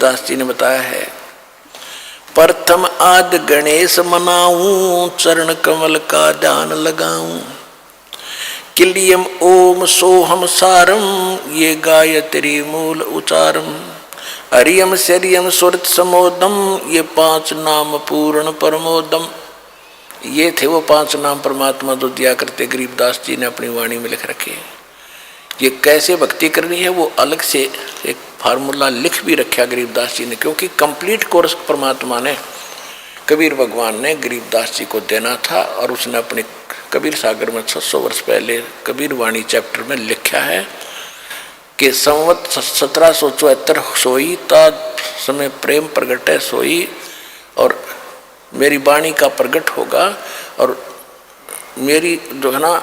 गरीबदास जी ने बताया है। प्रथम आद गणेश मनाऊं, चरण कमल का ध्यान लगाऊं। किलियम ओम सोहम सारम, ये गायत्री मूल उचारम। हरियम शरियम सुरत समोदम, ये 5 नाम पूर्ण परमोदम। ये थे वो 5 नाम परमात्मा जो दिया करते गरीबदास जी ने अपनी वाणी में लिख रखे। ये कैसे भक्ति करनी है वो अलग से एक फार्मूला लिख भी रखा गरीबदास जी ने, क्योंकि कंप्लीट कोर्स परमात्मा ने, कबीर भगवान ने गरीबदास जी को देना था। और उसने अपने कबीर सागर में 600 वर्ष पहले कबीर वाणी चैप्टर में लिखा है कि संवत 1774 सोई ता समय प्रेम प्रगट सोई, और मेरी वाणी का प्रगट होगा। और मेरी जो है ना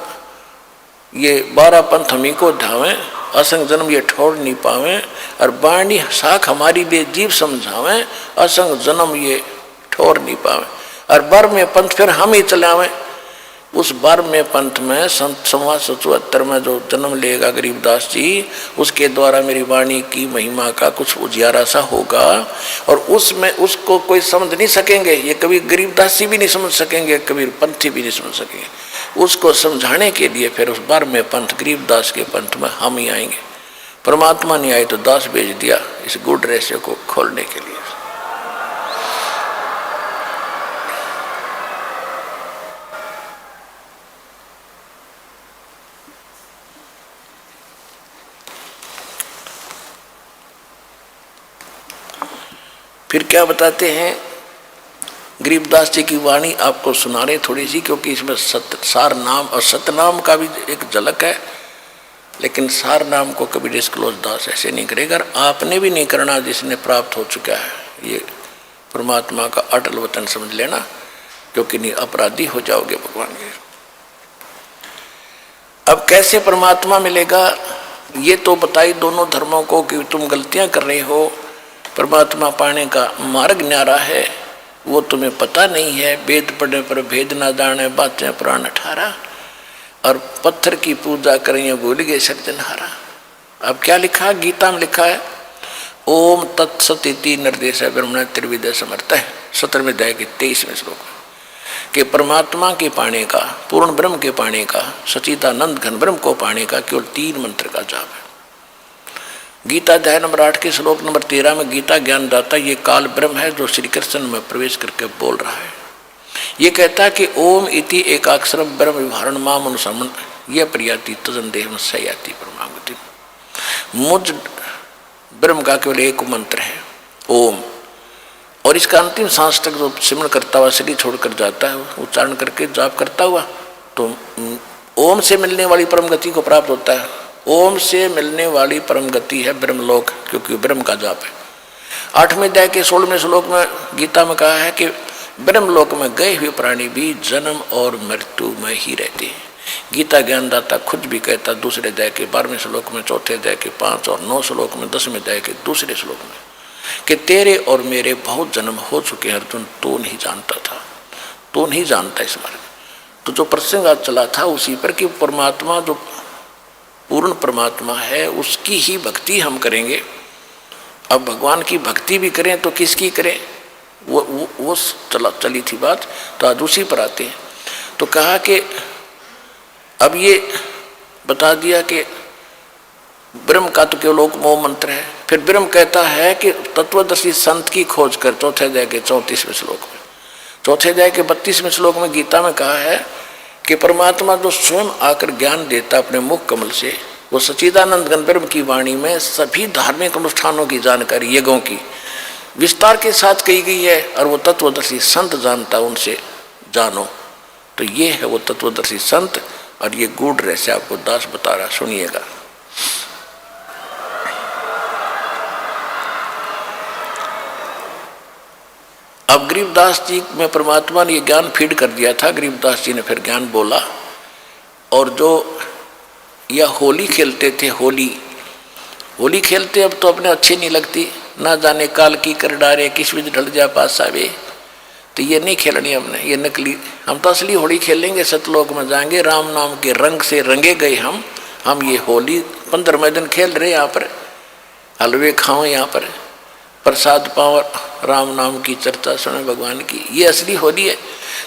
ये 12 पंथ हमी को ध्यावें, असंग जन्म ये ठोर नहीं पावें। और वाणी साख हमारी बेजीव समझावें, असंग जन्म ये ठोर नहीं पावें। और बर में पंथ फिर हम ही चलावें। उस बर में पंथ में संत संवत 77 में जो जन्म लेगा गरीबदास जी, उसके द्वारा मेरी वाणी की महिमा का कुछ उजियारा सा होगा। और उसमें उसको कोई समझ नहीं सकेंगे, ये कभी गरीबदास जी भी नहीं समझ सकेंगे, कबीर पंथी भी नहीं समझ सकेंगे। उसको समझाने के लिए फिर उस बर में पंथ गरीबदास के पंथ में हम ही आएंगे। परमात्मा नहीं आए तो दास भेज दिया इस गुड रहस्य को खोलने के लिए। फिर क्या बताते हैं गरीबदास जी की वाणी आपको सुना रहे थोड़ी सी, क्योंकि इसमें सार नाम और सतनाम का भी एक झलक है। लेकिन सार नाम को कभी डिस्क्लोज दास ऐसे नहीं करेगा, और आपने भी नहीं करना जिसने प्राप्त हो चुका है। ये परमात्मा का अटल वतन समझ लेना, क्योंकि नहीं अपराधी हो जाओगे भगवान के। अब कैसे परमात्मा मिलेगा ये तो बताई दोनों धर्मों को कि तुम गलतियां कर रहे हो। परमात्मा पाने का मार्ग न्यारा है, वो तुम्हें पता नहीं है। वेद पढ़ने पर भेद ना जाने, बातें पुराण 18। और पत्थर की पूजा करें भूल गए सृजनहारा। अब क्या लिखा गीता में लिखा है, ओम तत्सति निर्देश ब्रह्मण त्रिविद समर्थ है 17वें अध्याय के 23वें श्लोक में, कि परमात्मा के पाने का, पूर्ण ब्रह्म के पाने का, सचिदानंद घन ब्रह्म को पाने का केवल 3 मंत्र का जाप है। गीता अध्याय नंबर 8 के श्लोक नंबर 13 में गीता ज्ञान दाता ये काल ब्रह्म है जो श्री कृष्ण में प्रवेश करके बोल रहा है। ये कहता है कि ओम इति एकाक्षरम ब्रह्म विभारण माम अनुसमन यह प्रियाति तजन देह सयाति परमागति। मुझ ब्रह्म का केवल एक मंत्र है ओम, और इसका अंतिम सांस तक जो सिमरण करता हुआ शरीर छोड़कर जाता है, उच्चारण करके जाप करता हुआ, तो ओम से मिलने वाली परम गति को प्राप्त होता है। ओम से मिलने वाली परम गति है ब्रह्मलोक, क्योंकि ब्रह्म का जाप है। 8वें अध्याय के 16वें श्लोक में गीता में कहा है कि ब्रह्मलोक में गए हुए प्राणी भी जन्म और मृत्यु में ही रहते हैं। गीता ज्ञानदाता खुद भी कहता दूसरे अध्याय के 12वें श्लोक में, चौथे अध्याय के 5 और 9 श्लोक में, 10वें अध्याय के दूसरे श्लोक में, कि तेरे और मेरे बहुत जन्म हो चुके हैं अर्जुन, तो नहीं जानता था, तो नहीं जानता इस बारे में। तो जो प्रसंग आज चला था उसी पर कि परमात्मा जो पूर्ण परमात्मा है उसकी ही भक्ति हम करेंगे। अब भगवान की भक्ति भी करें तो किसकी करें, वो चली थी बात। तो आज उसी पर आते हैं। तो कहा कि अब ये बता दिया कि ब्रह्म का तो केवल लोक मोह मंत्र है। फिर ब्रह्म कहता है कि तत्वदर्शी संत की खोज कर, चौथे अध्याय के 34वें श्लोक में। चौथे अध्याय के 32वें श्लोक में गीता में कहा है कि परमात्मा जो स्वयं आकर ज्ञान देता अपने मुख कमल से, वो सच्चिदानंद घन ब्रह्म की वाणी में सभी धार्मिक अनुष्ठानों की जानकारी यज्ञों की विस्तार के साथ कही गई है, और वो तत्वदर्शी संत जानता, उनसे जानो। तो ये है वो तत्वदर्शी संत, और ये गूढ़ रहस्य आपको दास बता रहा, सुनिएगा। अब गरीबदास जी में परमात्मा ने ये ज्ञान फीड कर दिया था। गरीबदास जी ने फिर ज्ञान बोला, और जो यह होली खेलते थे, होली खेलते अब तो अपने अच्छी नहीं लगती, ना जाने काल की कर डारे किस विध ढल जा पास आवे। तो ये नहीं खेलनी हमने, ये नकली। हम तो असली होली खेलेंगे, सतलोक में जाएंगे, राम नाम के रंग से रंगे गए हम ये होली 15वें दिन खेल रहे यहाँ पर, हलवे खाओ यहाँ पर, प्रसाद पाओ, राम नाम की चर्चा सुने भगवान की, ये असली होली है।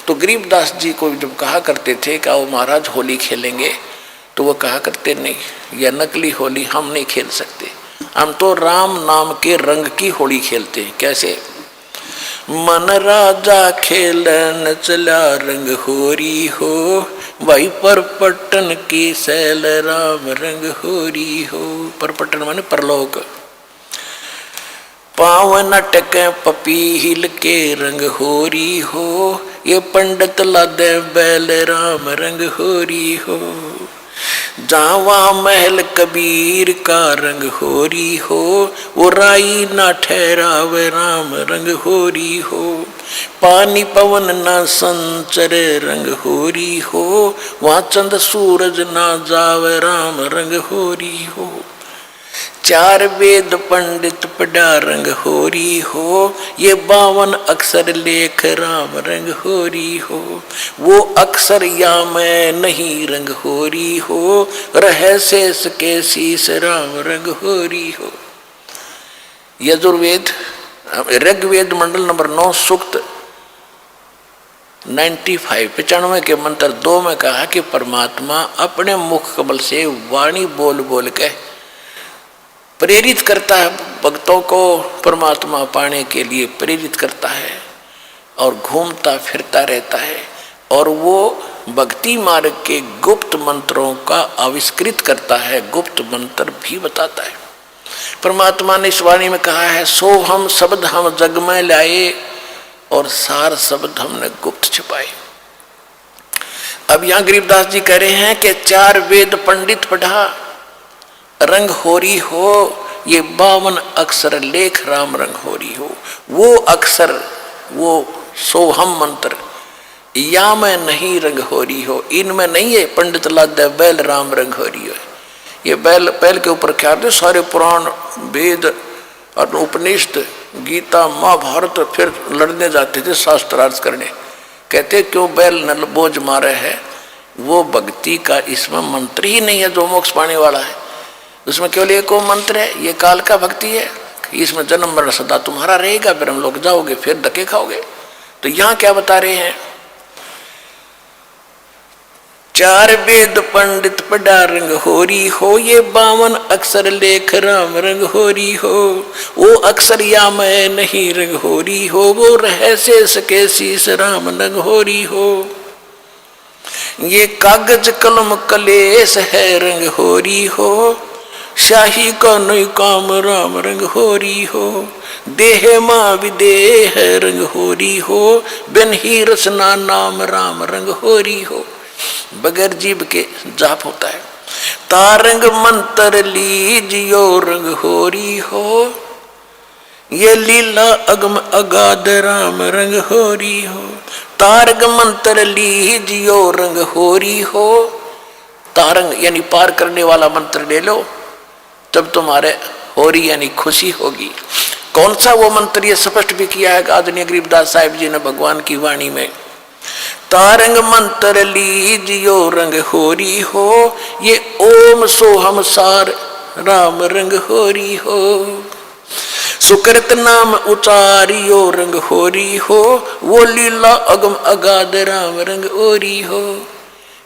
तो गरीबदास जी को जब कहा करते थे कि आओ महाराज होली खेलेंगे, तो वो कहा करते नहीं, यह नकली होली हम नहीं खेल सकते, हम तो राम नाम के रंग की होली खेलते हैं। कैसे? मन राजा खेलन चला रंग होरी हो, भाई परपटन की सैल राम रंग होरी हो। परपटन माने परलोक। पावन अटके पपीहिल के रंग होरी हो, ये पंडित लादे बैल राम रंग होरी हो। जावा महल कबीर का रंग होरी हो, वो राई ना ठहरावे राम रंग होरी हो। पानी पवन ना संचर रंग होरी हो, वहाँ चंद सूरज ना जावे राम रंग होरी हो। चार वेद पंडित पढ़ा रंग होरी हो, ये 52 अक्षर लेख राम रंग होरी हो। वो अक्षर या मैं नहीं रंग होरी हो, रह शेष के शीश राम रंग होरी हो। यजुर्वेद ऋग्वेद मंडल नंबर 9 सूक्त 95 के मंत्र 2 में कहा कि परमात्मा अपने मुख कमल से वाणी बोल बोल के प्रेरित करता है भक्तों को, परमात्मा पाने के लिए प्रेरित करता है और घूमता फिरता रहता है, और वो भक्ति मार्ग के गुप्त मंत्रों का आविष्कृत करता है, गुप्त मंत्र भी बताता है। परमात्मा ने इस वाणी में कहा है, सो हम शब्द हम जग में लाए और सार शब्द हमने गुप्त छिपाए। अब यहाँ गरीबदास जी कह रहे हैं कि 4 वेद पंडित पढ़ा रंग होरी हो, ये 52 अक्षर लेख राम रंग होरी हो। वो अक्षर, वो सोहम मंत्र या में नहीं रंग होरी हो, इनमें नहीं है पंडित लादे बैल राम रंग होरी हो। ये बैल के ऊपर क्या थे? सारे पुराण वेद और उपनिषद गीता महाभारत फिर लड़ने जाते थे शास्त्रार्थ करने। कहते क्यों बैल नल बोझ मारे है? वो भक्ति का इसमें मंत्र ही नहीं है जो मोक्ष पाने वाला है। उसमें केवल एक मंत्र है, ये काल का भक्ति है, इसमें जन्म मरण सदा तुम्हारा रहेगा, फिर हम लोग जाओगे, फिर धक्के खाओगे। तो यहाँ क्या बता रहे हैं? 4 वेद पंडित पढ़ा रंग होरी हो, ये 52 अक्षर लेख राम रंग होरी हो। वो अक्षर या मैं नहीं रंग होरी हो, वो रह शेष के शीश राम रंग होरी हो। ये कागज कलम कलेश है रंग होरी हो, शाही का नई काम राम रंग होरी हो। देह माँ विदेह रंग होरी हो, बिन ही रचना नाम राम रंग होरी हो। बगैर जीव के जाप होता है। तारंग मंत्र लीजियो रंग होरी हो, ये लीला अगम अगाध राम रंग होरी हो। तारंग मंत्र लीजियो रंग होरी हो, तारंग यानी पार करने वाला मंत्र ले लो, तब तुम्हारे होरी यानी खुशी होगी। कौन सा वो मंत्र? ये स्पष्ट भी किया है आदरणीय गरीबदास साहिब जी ने भगवान की वाणी में। तारंग मंत्र लीजियो रंग होरी हो, ये ओम सोहम सार राम रंग होरी हो। सुकृत नाम उचारियो रंग होरी हो, वो लीला अगम अगाध राम रंग होरी हो।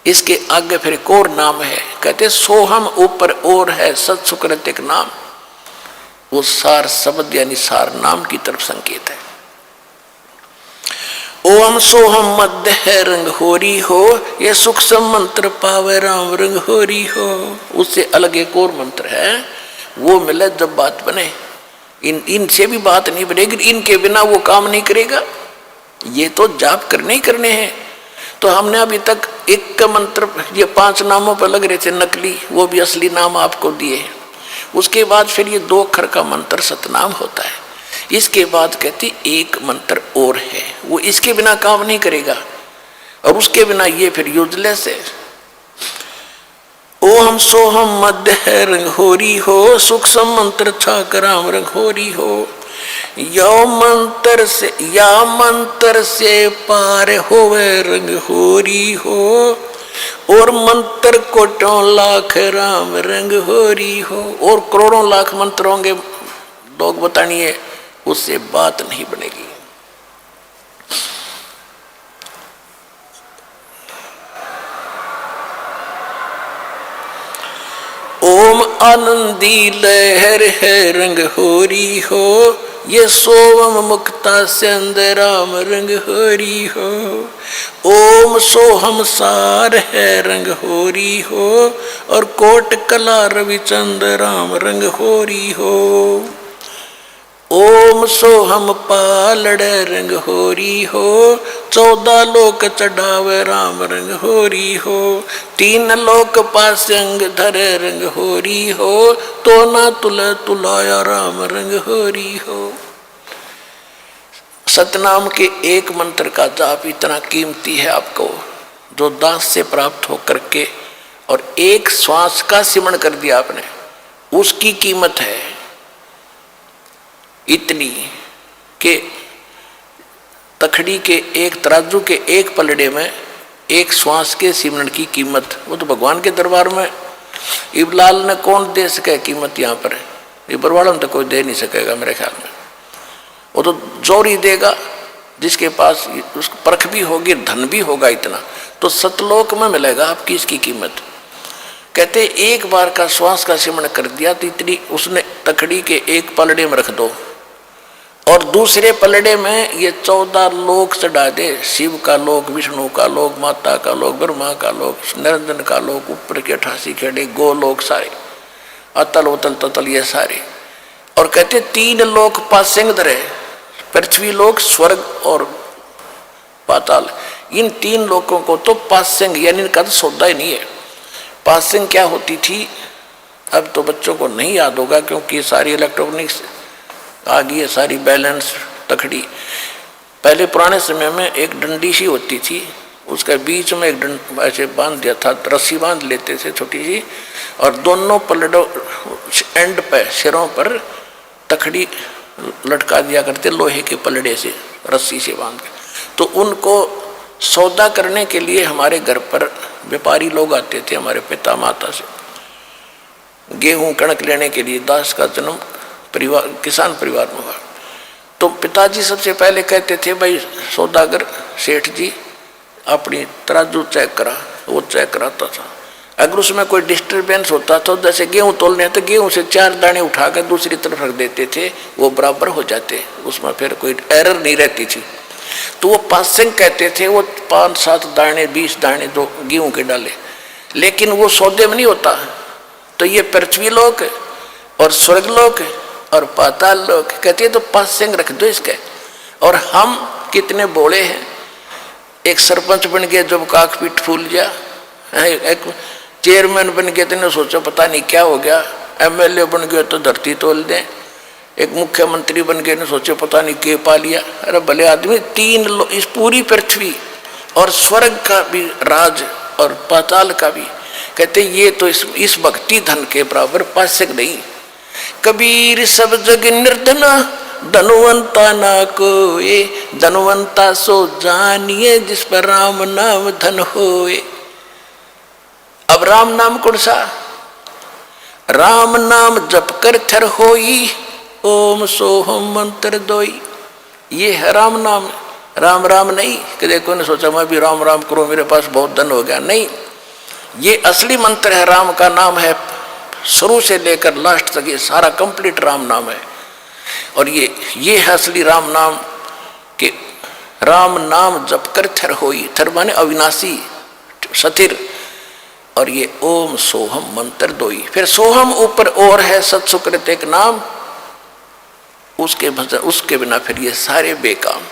इसके आगे फिर एक और नाम है, कहते सोहम ऊपर और है सत सुकृत एक नाम, वो सार शब्द यानी सार नाम की तरफ संकेत है। ओम सोहम मध्य है रंग होरी हो, ये सूक्ष्म मंत्र पावे राम रंग होरी हो। उससे अलग एक और मंत्र है, वो मिले जब बात बने। इनसे भी बात नहीं बनेगी, इनके बिना वो काम नहीं करेगा। ये तो जाप करने ही करने हैं। तो हमने अभी तक एक मंत्र, ये 5 नामों पर लग रहे थे नकली, वो भी असली नाम आपको दिए हैं। उसके बाद फिर ये 2 अक्षर का मंत्र सतनाम होता है। इसके बाद कहती एक मंत्र और है, वो इसके बिना काम नहीं करेगा, और उसके बिना ये फिर यूजलेस है। ओम सोहम मध्य है रंग होरी हो, सूक्ष्म मंत्र छाक राम रंग होरी हो। या मंत्र से पार होवे रंग होरी हो, और मंत्र कोटों लाख राम रंग होरी हो। और करोड़ों लाख मंत्र होंगे, लोग बतानिए उससे बात नहीं बनेगी। ओम आनंदी लहर है रंग होरी हो, ये सोवम मुक्ता सिंध राम रंग होरी हो। ओम सोहम सार है रंग होरी हो, और कोट कला रविचंद राम रंग होरी हो। ओम सोहम पालड़ रंग होरी हो, 14 लोक चढ़ावे राम रंग होरी हो। 3 लोक पासंग धरे रंग होरी हो, तो ना तुला तुलाया राम रंग होरी हो। सतनाम के एक मंत्र का जाप इतना कीमती है आपको, जो दास से प्राप्त होकर के और एक श्वास का सिमरण कर दिया आपने, उसकी कीमत है इतनी कि तखड़ी के एक तराजू के एक पलड़े में एक श्वास के सिमरण की कीमत, वो तो भगवान के दरबार में इबलाल ने कौन दे सके कीमत। यहाँ पर इबर वालों में तो कोई दे नहीं सकेगा मेरे ख्याल में, वो तो जोरी देगा जिसके पास उसको परख भी होगी, धन भी होगा इतना, तो सतलोक में मिलेगा आपकी इसकी कीमत। कहते एक बार का श्वास का सिमरण कर दिया तो इतनी उसने तखड़ी के एक पलड़े में रख दो, और दूसरे पलड़े में ये 14 लोक चढ़ा दे, शिव का लोक, विष्णु का लोक, माता का लोक, ब्रह्मा का लोक, निरंजन का लोक, ऊपर के 88 खेड़े गोलोक सारे, अतल उतल ततल ये सारे। और कहते 3 लोक पासेंग धरे, पृथ्वी लोक, स्वर्ग और पाताल, इन 3 लोकों को तो पासेंग यानी इनका तो सौदा ही नहीं है। पासेंग क्या होती थी अब तो बच्चों को नहीं याद होगा, क्योंकि सारी इलेक्ट्रॉनिक्स आ गई है, सारी बैलेंस तखड़ी। पहले पुराने समय में एक डंडी सी होती थी, उसके बीच में एक डंड ऐसे बांध दिया था, रस्सी बांध लेते थे छोटी सी, और दोनों पलड़ों एंड पे सिरों पर तखड़ी लटका दिया करते लोहे के पलड़े से, रस्सी से बांध के। तो उनको सौदा करने के लिए हमारे घर पर व्यापारी लोग आते थे, हमारे पिता माता से गेहूं कणक लेने के लिए। दास का जन्म परिवार किसान परिवार में हुआ, तो पिताजी सबसे पहले कहते थे भाई सौदागर सेठ जी अपनी तराजू चेक करा, वो चेक कराता था। अगर उसमें कोई डिस्टर्बेंस होता तो जैसे गेहूं तोलने हैं तो गेहूं से 4 दाने उठाकर दूसरी तरफ रख देते थे, वो बराबर हो जाते, उसमें फिर कोई एरर नहीं रहती थी। तो वो पासिंग कहते थे, वो 5-7 दाने 20 दाने जो गेहूं के डाले, लेकिन वो सौदे में नहीं होता। तो ये पृथ्वी लोक और स्वर्ग लोक और पाताल लोक कहते हैं, तो पासिंग रख दो इसके। और हम कितने बोले हैं, एक सरपंच बन गया जब काक पीठ फूल गया, एक चेयरमैन बन गए तो सोचो पता नहीं क्या हो गया, एमएलए बन गए तो धरती तोल दें, एक मुख्यमंत्री बन गए ने सोचे पता नहीं के पा लिया। अरे भले आदमी 3 इस पूरी पृथ्वी और स्वर्ग का भी राज और पाताल का भी, कहते ये तो इस भक्ति धन के बराबर पासक नहीं। कबीर सब जग निर्धना धनवंता ना कोए, धनवंता सो जानिए जिस पर राम नाम धन होए। अब राम नाम कौन सा? राम नाम जप कर थर होई, ओम सोहम मंत्र दोई। ये है राम नाम, राम राम नहीं कि देखो ने सोचा मैं भी राम राम करूं मेरे पास बहुत धन हो गया, नहीं। ये असली मंत्र है, राम का नाम है, शुरू से लेकर लास्ट तक ये सारा कंप्लीट राम नाम है। और ये है असली राम नाम कि राम नाम जप कर थर होई, थर माने अविनाशी स्थिर, और ये ओम सोहम मंत्र दोई। फिर सोहम ऊपर और है सत्सुकृत एक नाम, उसके बिना फिर ये सारे बेकाम।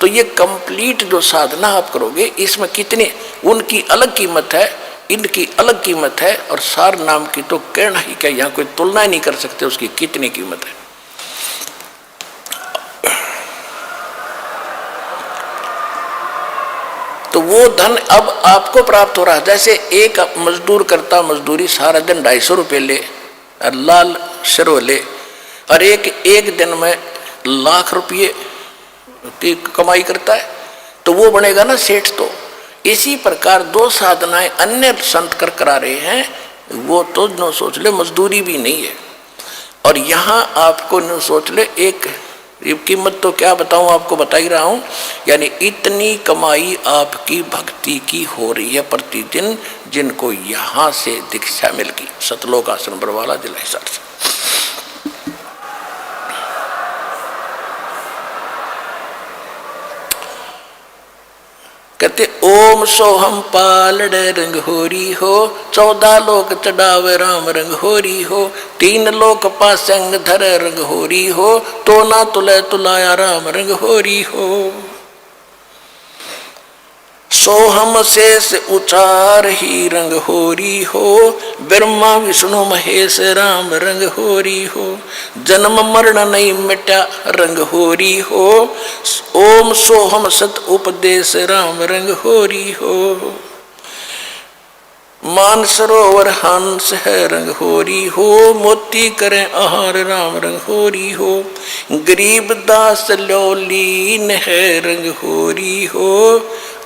तो ये कंप्लीट जो साधना आप करोगे इसमें कितने उनकी अलग कीमत है, इनकी अलग कीमत है, और सार नाम की तो कहना ही क्या, यहाँ कोई तुलना ही नहीं कर सकते उसकी कितनी कीमत है। तो वो धन अब आपको प्राप्त हो रहा है। जैसे एक मजदूर करता मजदूरी सारा दिन 250 रुपये ले, लाल शरो ले, और एक दिन में लाख रुपये की कमाई करता है, तो वो बनेगा ना सेठ। तो इसी प्रकार 2 साधनाएं अन्य संत कर करा रहे हैं, वो तो न सोच ले मजदूरी भी नहीं है। और यहाँ आपको न सोच ले एक ये कीमत तो क्या बताऊं, आपको बता ही रहा हूं। यानी इतनी कमाई आपकी भक्ति की हो रही है प्रतिदिन, जिनको यहां से दीक्षा मिल गई सतलोक आश्रम बरवाला जिला हिसार से। कहते ओम सोहम पालड़ रंग होरी हो, 14 लोक चढ़ावे राम रंग होरी हो, 3 लोक पासंग धर रंग होरी हो, तो ना तुले तुलाया राम रंग होरी हो। सोहम शेष उचार ही रंग होरी हो, ब्रह्मा विष्णु महेश राम रंग होरी हो, जन्म मरण नहीं मिटा रंग होरी हो, ओम सोहम सत उपदेश राम रंग होरी हो। मान सरोवर हंस है रंग होरी हो, मोती करें आहार राम रंग होरी हो, गरीब दास लोलीन है रंग होरी हो,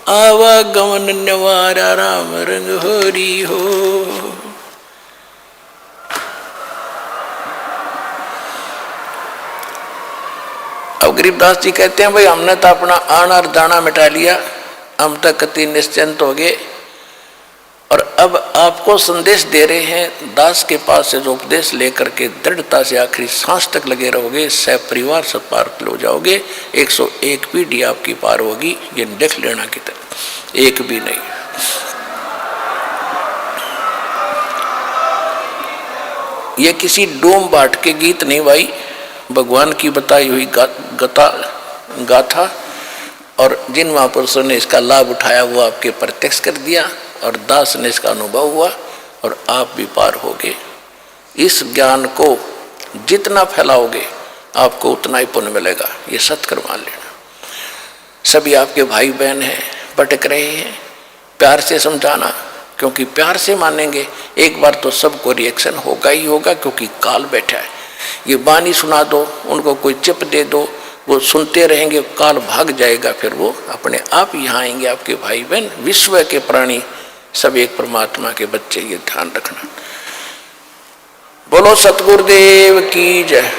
आवागमन निवारा राम रंग होरी हो। अब गरीबदास जी कहते हैं भाई हमने तो अपना आना और जाना मिटा लिया, हम तक कति निश्चिंत हो गए, और अब आपको संदेश दे रहे हैं दास के पास से जो उपदेश लेकर के दृढ़ता से आखिरी सांस तक लगे रहोगे, सह परिवार सब पार हो जाओगे, 101 पीढ़ी आपकी पार होगी, ये देख लेना की तरह, एक भी नहीं। ये किसी डोम बाट के गीत नहीं भाई, भगवान की बताई हुई गाथा, और जिन महापुरुषों ने इसका लाभ उठाया वो आपके प्रत्यक्ष कर दिया, और दास ने इसका अनुभव हुआ, और आप भी पार होगे। इस ज्ञान को जितना फैलाओगे आपको उतना ही पुण्य मिलेगा, ये सत्कर मान लेना। सभी आपके भाई बहन हैं, भटक रहे हैं, प्यार से समझाना, क्योंकि प्यार से मानेंगे एक बार तो सबको रिएक्शन होगा ही होगा, क्योंकि काल बैठा है। ये बानी सुना दो, उनको कोई चिप दे दो, वो सुनते रहेंगे, काल भाग जाएगा, फिर वो अपने आप यहाँ आएंगे आपके भाई बहन। विश्व के प्राणी सब एक परमात्मा के बच्चे, ये ध्यान रखना। बोलो सतगुरुदेव की जय।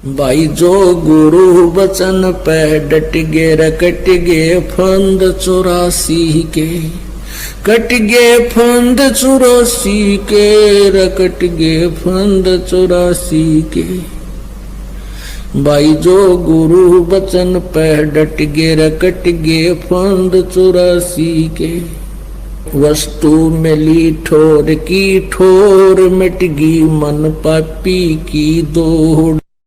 भाई जो गुरु वचन पे डट गे रकट गे फंद 84 के, कट गे फंद 84 के, रकट गे फंद 84 के। भाई जो गुरु वचन पे डट गे रकट गे फंद 84 के, वस्तु मिली ठोर की ठोर, मिट गई मन पापी की दौड़।